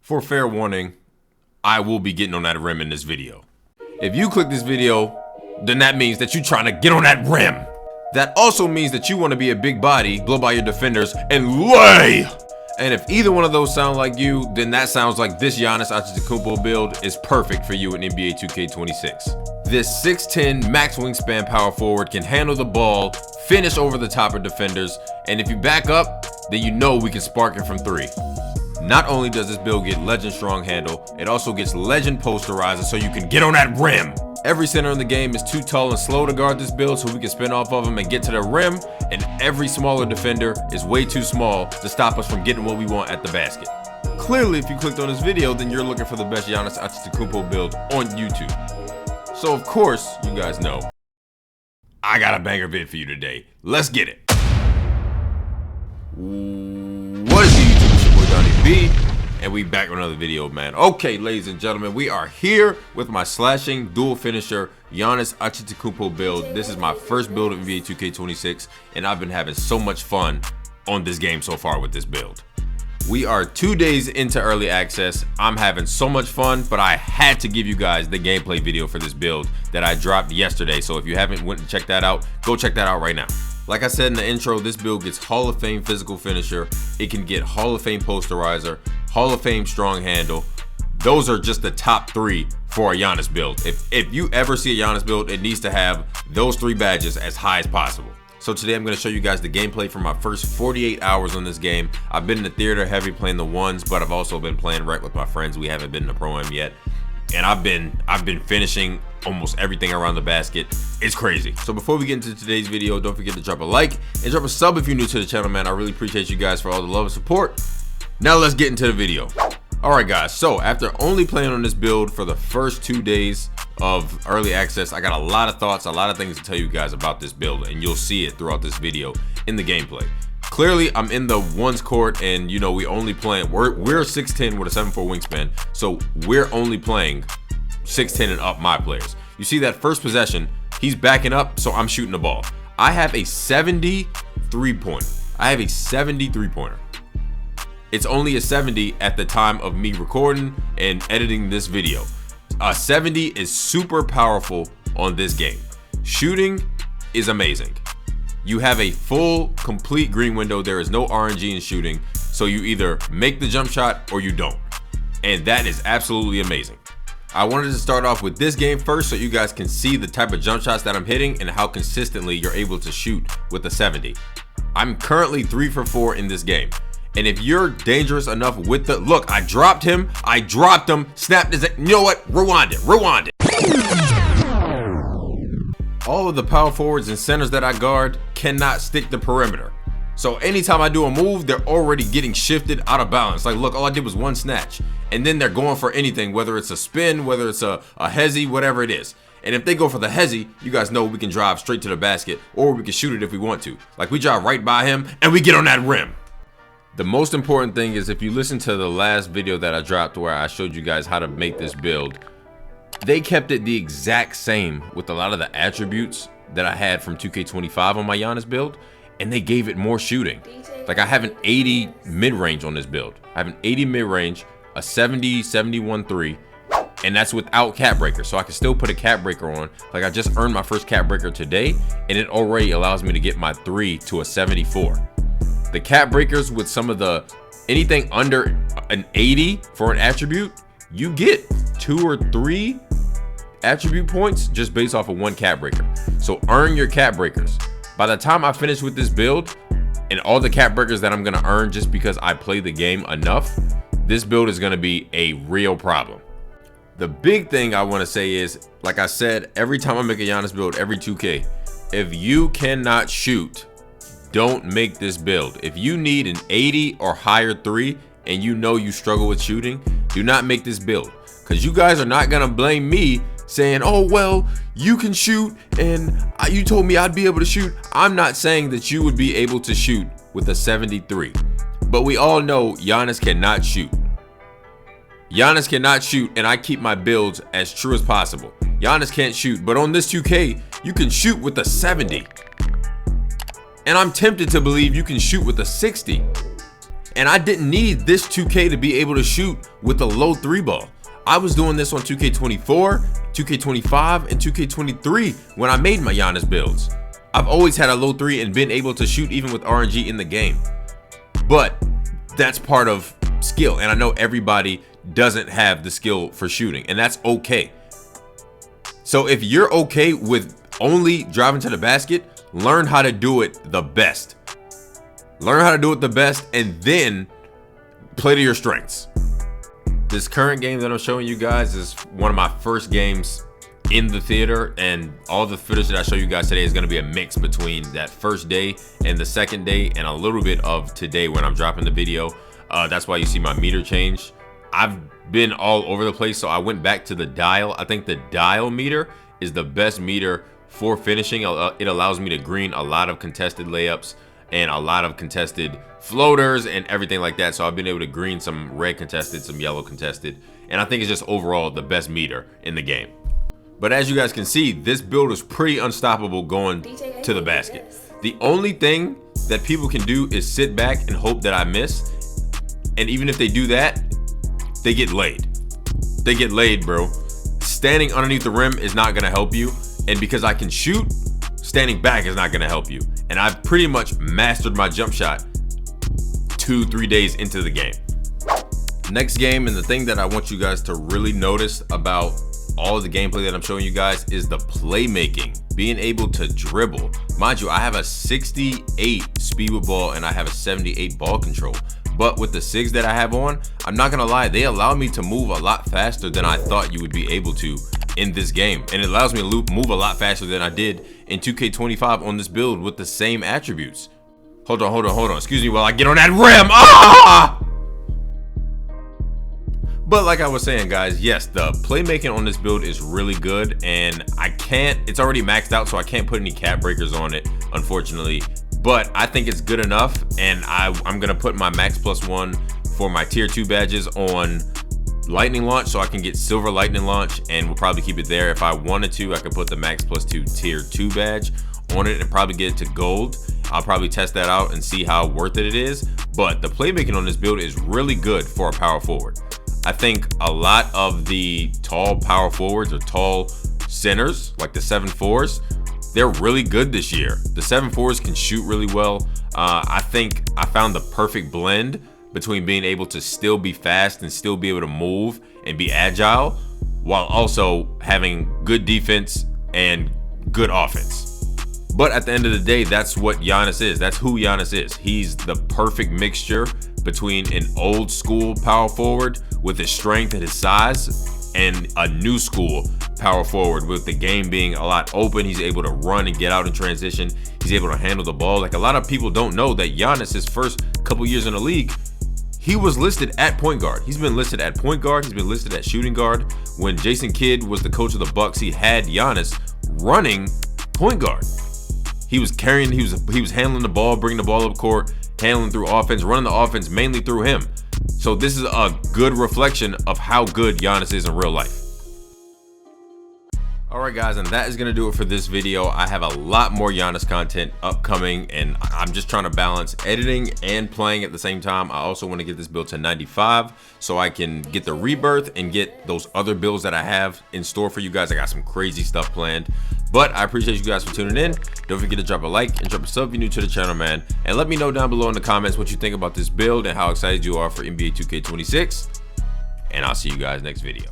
For fair warning, I will be getting on that rim in this video. If you click this video, then that means that you're trying to get on that rim. That also means that you want to be a big body, blow by your defenders, and lay. And if either one of those sound like you, then that sounds like this Giannis Antetokounmpo build is perfect for you in NBA 2K26. This 6'10" max wingspan power forward can handle the ball, finish over the top of defenders, and if you back up, then you know we can spark it from three. Not only does this build get legend strong handle, it also gets legend posterizer so you can get on that rim. Every center in the game is too tall and slow to guard this build, so we can spin off of them and get to the rim, and every smaller defender is way too small to stop us from getting what we want at the basket. Clearly, if you clicked on this video, then you're looking for the best Giannis Antetokounmpo build on YouTube. So of course, you guys know, I got a banger vid for you today. Let's get it. What is the YouTube? It's your boy DonnyB. And we back with another video, man. Okay, ladies and gentlemen, we are here with my slashing dual finisher Giannis Antetokounmpo build. This is my first build of NBA 2K26, and I've been having so much fun on this game so far with this build. We are 2 days into early access. I'm having so much fun, but I had to give you guys the gameplay video for this build that I dropped yesterday. So if you haven't went and checked that out, go check that out right now. Like I said in the intro, this build gets Hall of Fame physical finisher. It can get Hall of Fame posterizer, Hall of Fame strong handle. Those are just the top three for a Giannis build. If you ever see a Giannis build, it needs to have those three badges as high as possible. So today I'm going to show you guys the gameplay for my first 48 hours on this game. I've been in the theater heavy playing the ones, but I've also been playing rec with my friends. We haven't been in the pro-am yet. And I've been finishing almost everything around the basket. It's crazy. So before we get into today's video, don't forget to drop a like and drop a sub if you're new to the channel, man. I really appreciate you guys for all the love and support. Now let's get into the video. All right, guys. So after only playing on this build for the first 2 days of early access, I got a lot of thoughts, a lot of things to tell you guys about this build, and you'll see it throughout this video in the gameplay. Clearly, I'm in the ones court, and you know we only playing. We're 6'10" with a 7'4" wingspan, so we're only playing 6'10" and up my players. You see that first possession, he's backing up, so I'm shooting the ball. I have a 70 3-pointer. I have a 70 3-pointer. It's only a 70 at the time of me recording and editing this video. A 70 is super powerful on this game. Shooting is amazing. You have a full, complete green window. There is no RNG in shooting, so you either make the jump shot or you don't. And that is absolutely amazing. I wanted to start off with this game first so you guys can see the type of jump shots that I'm hitting and how consistently you're able to shoot with a 70. I'm currently 3 for 4 in this game. And if you're dangerous enough with the look, I dropped him, snapped his, you know what? Rewind it. All of the power forwards and centers that I guard cannot stick the perimeter. So anytime I do a move, they're already getting shifted out of balance. Like, look, all I did was one snatch. And then they're going for anything, whether it's a spin, whether it's a hezzy, whatever it is. And if they go for the hezzy, you guys know we can drive straight to the basket, or we can shoot it if we want to. Like, we drive right by him and we get on that rim. The most important thing is, if you listen to the last video that I dropped where I showed you guys how to make this build, they kept it the exact same with a lot of the attributes that I had from 2K25 on my Giannis build, and they gave it more shooting. Like, I have an 80 mid-range on this build. I have an 80 mid-range, a 70, 71 3, and that's without cap breaker. So I can still put a cap breaker on. Like, I just earned my first cap breaker today, and it already allows me to get my 3 to a 74. The cap breakers with some of the anything under an 80 for an attribute, you get 2 or 3 attribute points just based off of one cap breaker. So earn your cap breakers. By the time I finish with this build and all the cap breakers that I'm gonna earn just because I play the game enough, this build is gonna be a real problem. The big thing I wanna say is, like I said, every time I make a Giannis build, every 2K, if you cannot shoot, don't make this build. If you need an 80 or higher 3 and you know you struggle with shooting, do not make this build, because you guys are not gonna blame me saying, oh well, you can shoot and you told me I'd be able to shoot. I'm not saying that you would be able to shoot with a 73, but we all know Giannis cannot shoot. Giannis cannot shoot, and I keep my builds as true as possible. Giannis can't shoot, but on this 2K, you can shoot with a 70. And I'm tempted to believe you can shoot with a 60. And I didn't need this 2K to be able to shoot with a low 3 ball. I was doing this on 2K24, 2K25, and 2K23 when I made my Giannis builds. I've always had a low 3 and been able to shoot even with RNG in the game. But that's part of skill, and I know everybody doesn't have the skill for shooting, and that's okay. So if you're okay with only driving to the basket, learn how to do it the best. Learn how to do it the best and then play to your strengths. This current game that I'm showing you guys is one of my first games in the theater, and all the footage that I show you guys today is going to be a mix between that first day and the second day and a little bit of today when I'm dropping the video. That's why you see my meter change. I've been all over the place, so I went back to the dial. I think the dial meter is the best meter for finishing. It allows me to green a lot of contested layups and a lot of contested floaters and everything like that. So I've been able to green some red contested, some yellow contested, and I think it's just overall the best meter in the game. But as you guys can see, this build is pretty unstoppable going to the basket. The only thing that people can do is sit back and hope that I miss. And even if they do that, they get laid. They get laid, bro. Standing underneath the rim is not gonna help you. And because I can shoot, standing back is not gonna help you. And I've pretty much mastered my jump shot 2-3 days into the game. Next game, and the thing that I want you guys to really notice about all of the gameplay that I'm showing you guys is the playmaking, being able to dribble. Mind you, I have a 68 speed with ball and I have a 78 ball control. But with the SIGs that I have on, I'm not gonna lie, they allow me to move a lot faster than I thought you would be able to in this game. And it allows me to move a lot faster than I did in 2K25 on this build with the same attributes. Hold on. Excuse me while I get on that rim. Ah! But like I was saying, guys, yes, the playmaking on this build is really good, and it's already maxed out, so I can't put any cap breakers on it, unfortunately. But I think it's good enough, and I'm gonna put my max +1 for my tier 2 badges on lightning launch, so I can get silver lightning launch, and we'll probably keep it there. If I wanted to, I could put the max +2 tier 2 badge on it and probably get it to gold. I'll probably test that out and see how worth it is. But the playmaking on this build is really good for a power forward. I think a lot of the tall power forwards or tall centers, like the 7'4s, they're really good this year. The 7'4s can shoot really well. I think I found the perfect blend between being able to still be fast and still be able to move and be agile, while also having good defense and good offense. But at the end of the day, that's what Giannis is. That's who Giannis is. He's the perfect mixture between an old school power forward with his strength and his size and a new school power forward with the game being a lot open. He's able to run and get out in transition. He's able to handle the ball. Like, a lot of people don't know that Giannis, his first couple years in the league, he was listed at point guard. He's been listed at point guard. He's been listed at shooting guard. When Jason Kidd was the coach of the Bucks, he had Giannis running point guard. He was carrying, he was handling the ball, bringing the ball up court, handling through offense, running the offense mainly through him. So this is a good reflection of how good Giannis is in real life. Alright guys, and that is going to do it for this video. I have a lot more Giannis content upcoming, and I'm just trying to balance editing and playing at the same time. I also want to get this build to 95 so I can get the rebirth and get those other builds that I have in store for you guys. I got some crazy stuff planned. But I appreciate you guys for tuning in. Don't forget to drop a like and drop a sub if you're new to the channel, man. And let me know down below in the comments what you think about this build and how excited you are for NBA 2K26. And I'll see you guys next video.